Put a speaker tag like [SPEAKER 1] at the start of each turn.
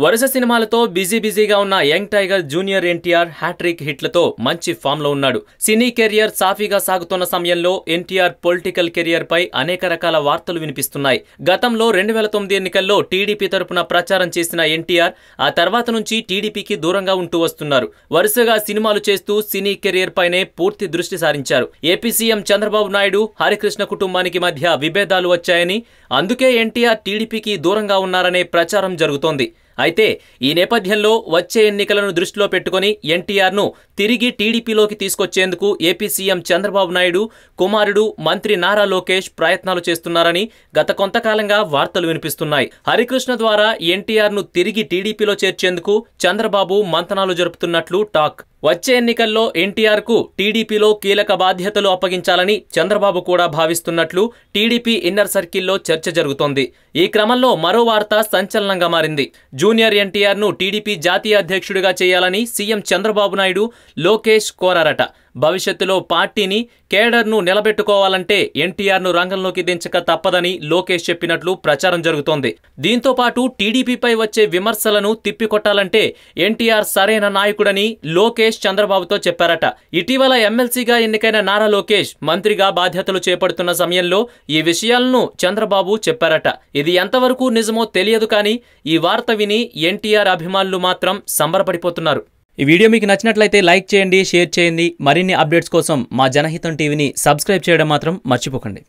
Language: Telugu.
[SPEAKER 1] వరుస సినిమాలతో బిజీగా ఉన్న young tiger junior NTR hattrick హిట్లతో మంచి ఫామ్ లో ఉన్నాడు. సినీ కెరియర్ సాఫీగా సాగుతున్న సమయంలో ఎన్టీఆర్ పొలిటికల్ కెరియర్ పై అనేక రకాల వార్తలు వినిపిస్తున్నాయి. గతంలో 2009 ఎన్నికల్లో టీడీపీ తరపున ప్రచారం చేసిన ఎన్టీఆర్ ఆ తర్వాత నుంచి టీడీపీకి దూరంగా ఉంటూ వస్తున్నారు. వరుసగా సినిమాలు చేస్తూ సినీ కెరియర్ పైనే పూర్తి దృష్టి సారించారు. ఏపీ సీఎం చంద్రబాబు నాయుడు, హరికృష్ణ కుటుంబానికి మధ్య విభేదాలు వచ్చాయని, అందుకే ఎన్టీఆర్ టీడీపీకి దూరంగా ఉన్నారనే ప్రచారం జరుగుతోంది. అయితే ఈ నేపథ్యంలో వచ్చే ఎన్నికలను దృష్టిలో పెట్టుకుని ఎన్టీఆర్ను తిరిగి టీడీపీలోకి తీసుకొచ్చేందుకు ఏపీ సీఎం చంద్రబాబు నాయుడు కుమారుడు మంత్రి నారా లోకేష్ ప్రయత్నాలు చేస్తున్నారని గత కొంతకాలంగా వార్తలు వినిపిస్తున్నాయి. హరికృష్ణ ద్వారా ఎన్టీఆర్ను తిరిగి టీడీపీలో చేర్చేందుకు చంద్రబాబు మంతనాలు జరుపుతున్నట్లు టాక్. వచ్చే ఎన్నికల్లో ఎన్టీఆర్ కు టీడీపీలో కీలక బాధ్యతలు అప్పగించాలని చంద్రబాబు కూడా భావిస్తున్నట్లు టీడీపీ ఇన్నర్ సర్కిల్లో చర్చ జరుగుతోంది. ఈ క్రమంలో మరో వార్త సంచలనంగా మారింది. జూనియర్ ఎన్టీఆర్ ను టీడీపీ జాతీయ అధ్యక్షుడిగా చేయాలని సీఎం చంద్రబాబు నాయుడు, లోకేష్ కోరారట. భవిష్యత్తులో పార్టీని, కేడర్ను నిలబెట్టుకోవాలంటే ఎన్టీఆర్ను రంగంలోకి దించక తప్పదని లోకేష్ చెప్పినట్లు ప్రచారం జరుగుతోంది. దీంతో పాటు టీడీపీపై వచ్చే విమర్శలను తిప్పికొట్టాలంటే ఎన్టీఆర్ సరైన నాయకుడని లోకేష్ చంద్రబాబుతో చెప్పారట. ఇటీవల ఎమ్మెల్సీగా ఎన్నికైన నారా లోకేష్ మంత్రిగా బాధ్యతలు చేపడుతున్న సమయంలో ఈ విషయాలను చంద్రబాబు చెప్పారట. ఇది ఎంతవరకు నిజమో తెలియదు కానీ ఈ వార్త విని ఎన్టీఆర్ అభిమానులు మాత్రం సంబరపడిపోతున్నారు. ఈ వీడియో మీకు నచ్చినట్లయితే లైక్ చేయండి, షేర్ చేయండి. మరిన్ని అప్డేట్స్ కోసం మా జనహితం టీవీని సబ్స్క్రైబ్ చేయడం మాత్రం మర్చిపోకండి.